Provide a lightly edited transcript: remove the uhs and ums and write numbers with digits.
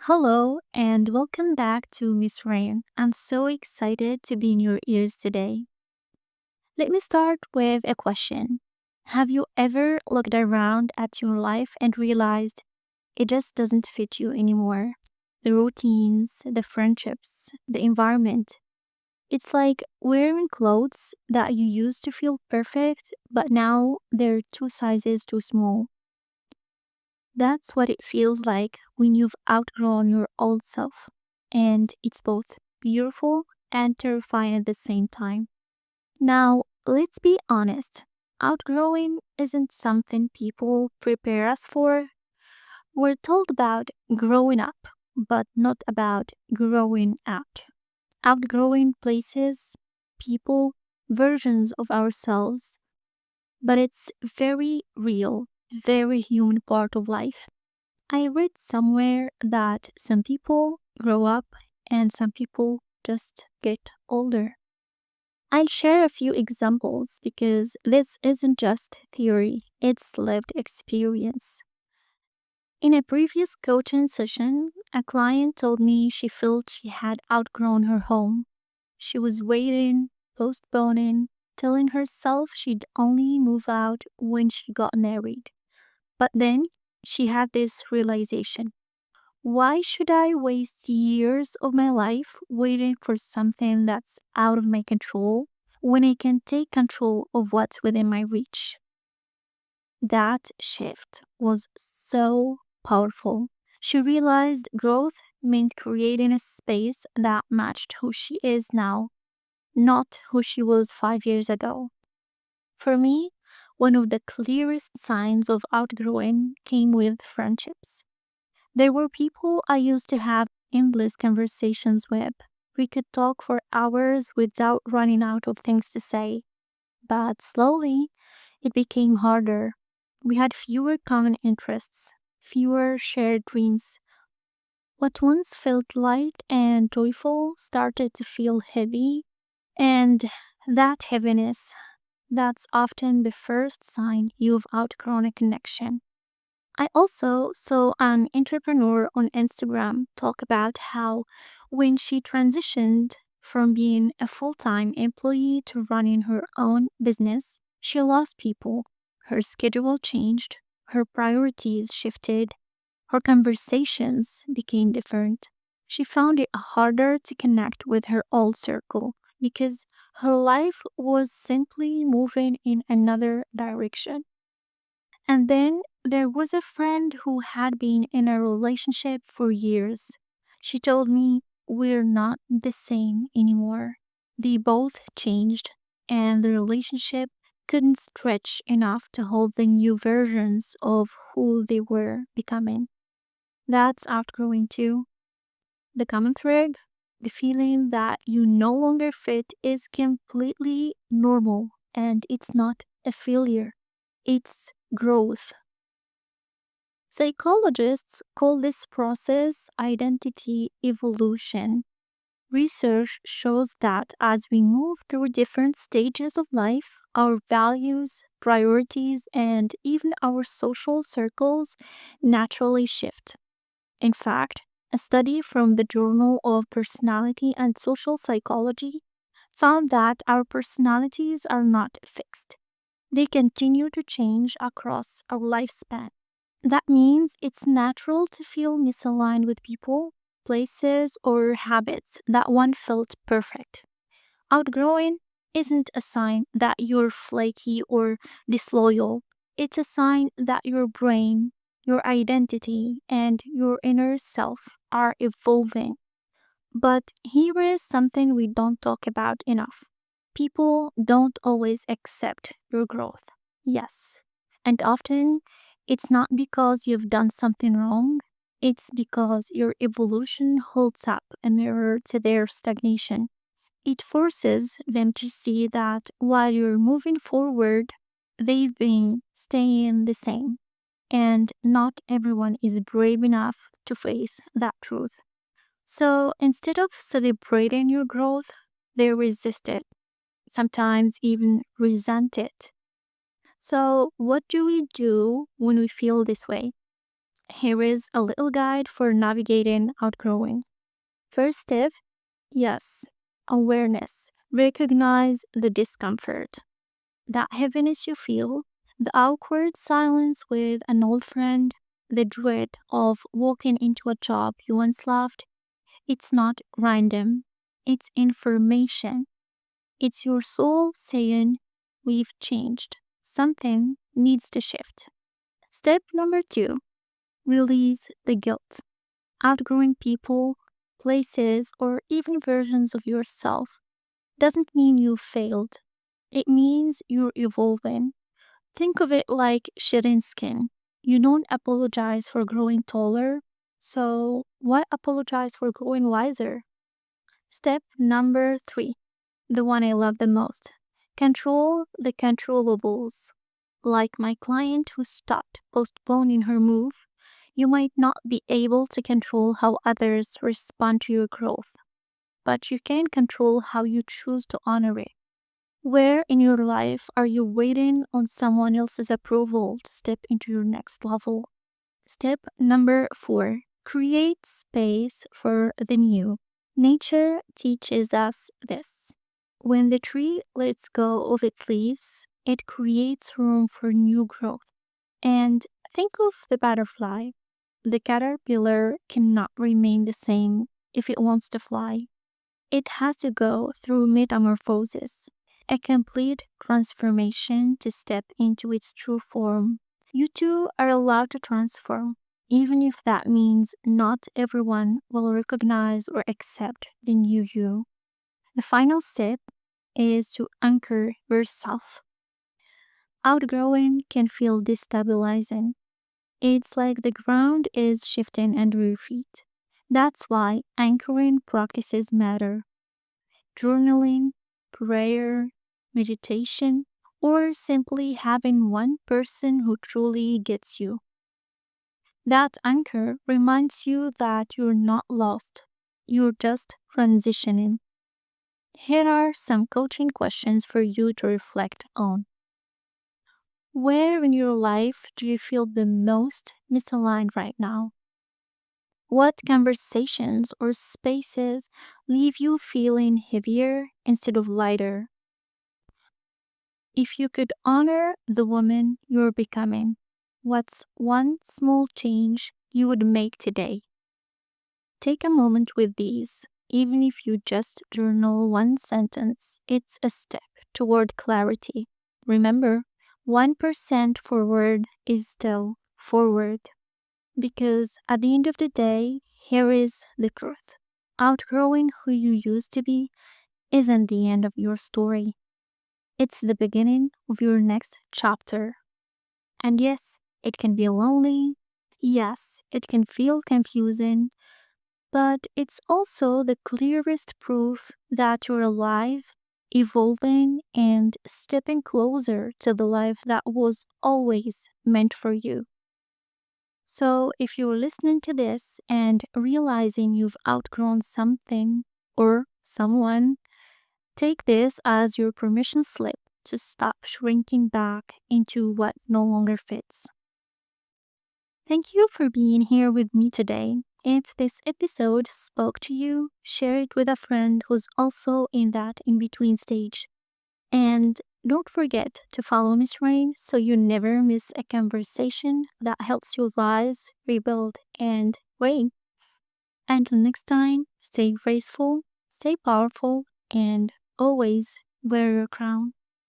Hello and welcome back to Miss Rain. I'm so excited to be in your ears today. Let me start with a question. Have you ever looked around at your life and realized it just doesn't fit you anymore? The routines, the friendships, the environment. It's like wearing clothes that you used to feel perfect, but now they're two sizes too small. That's what it feels like when you've outgrown your old self. And it's both beautiful and terrifying at the same time. Now, let's be honest. Outgrowing isn't something people prepare us for. We're told about growing up, but not about growing out. Outgrowing places, people, versions of ourselves, but it's very real, very human part of life. I read somewhere that some people grow up and some people just get older. I'll share a few examples because this isn't just theory, it's lived experience. In a previous coaching session, a client told me she felt she had outgrown her home. She was waiting, postponing, telling herself she'd only move out when she got married. But then she had this realization. Why should I waste years of my life waiting for something that's out of my control when I can take control of what's within my reach? That shift was so powerful. She realized growth meant creating a space that matched who she is now, not who she was 5 years ago. For me, one of the clearest signs of outgrowing came with friendships. There were people I used to have endless conversations with. We could talk for hours without running out of things to say. But slowly, it became harder. We had fewer common interests, fewer shared dreams. What once felt light and joyful started to feel heavy, and that heaviness, that's often the first sign you've outgrown a connection. I also saw an entrepreneur on Instagram talk about how when she transitioned from being a full time employee to running her own business, she lost people. Her schedule changed, her priorities shifted, her conversations became different. She found it harder to connect with her old circle because her life was simply moving in another direction. And then there was a friend who had been in a relationship for years. She told me we're not the same anymore. They both changed, and the relationship couldn't stretch enough to hold the new versions of who they were becoming. That's outgrowing too. The common thread, the feeling that you no longer fit, is completely normal and it's not a failure, it's growth. Psychologists call this process identity evolution. Research shows that as we move through different stages of life, our values, priorities, and even our social circles naturally shift. In fact, a study from the Journal of Personality and Social Psychology found that our personalities are not fixed. They continue to change across our lifespan. That means it's natural to feel misaligned with people, places, or habits that one felt perfect. Outgrowing isn't a sign that you're flaky or disloyal. It's a sign that your brain, your identity, and your inner self are evolving. But here is something we don't talk about enough. People don't always accept your growth. Yes. And often it's not because you've done something wrong, it's because your evolution holds up a mirror to their stagnation. It forces them to see that while you're moving forward, they've been staying the same. And not everyone is brave enough to face that truth. So instead of celebrating your growth, they resist it, sometimes even resent it. So, what do we do when we feel this way? Here is a little guide for navigating outgrowing. First step, yes, awareness. Recognize the discomfort, that heaviness you feel, the awkward silence with an old friend, the dread of walking into a job you once loved. It's not random, it's information. It's your soul saying, we've changed. Something needs to shift. Step number two, release the guilt. Outgrowing people, places, or even versions of yourself doesn't mean you failed. It means you're evolving. Think of it like shedding skin. You don't apologize for growing taller, so why apologize for growing wiser? Step number three, the one I love the most. Control the controllables. Like my client who stopped postponing her move, you might not be able to control how others respond to your growth, but you can control how you choose to honor it. Where in your life are you waiting on someone else's approval to step into your next level? Step number four, create space for the new. Nature teaches us this. When the tree lets go of its leaves, it creates room for new growth. And think of the butterfly. The caterpillar cannot remain the same if it wants to fly. It has to go through metamorphosis, a complete transformation to step into its true form. You too are allowed to transform, even if that means not everyone will recognize or accept the new you. The final step is to anchor yourself. Outgrowing can feel destabilizing. It's like the ground is shifting under your feet. That's why anchoring practices matter. Journaling, prayer, meditation, or simply having one person who truly gets you. That anchor reminds you that you're not lost, you're just transitioning. Here are some coaching questions for you to reflect on. Where in your life do you feel the most misaligned right now? What conversations or spaces leave you feeling heavier instead of lighter? If you could honor the woman you're becoming, what's one small change you would make today? Take a moment with these. Even if you just journal one sentence, it's a step toward clarity. Remember, 1% forward is still forward. Because at the end of the day, here is the truth. Outgrowing who you used to be isn't the end of your story. It's the beginning of your next chapter. And yes, it can be lonely. Yes, it can feel confusing. But it's also the clearest proof that you're alive, evolving, and stepping closer to the life that was always meant for you. So, if you're listening to this and realizing you've outgrown something or someone, take this as your permission slip to stop shrinking back into what no longer fits. Thank you for being here with me today. If this episode spoke to you, share it with a friend who's also in that in between stage. And don't forget to follow Miss Rain so you never miss a conversation that helps you rise, rebuild, and reign. Until next time, stay graceful, stay powerful, and always wear your crown.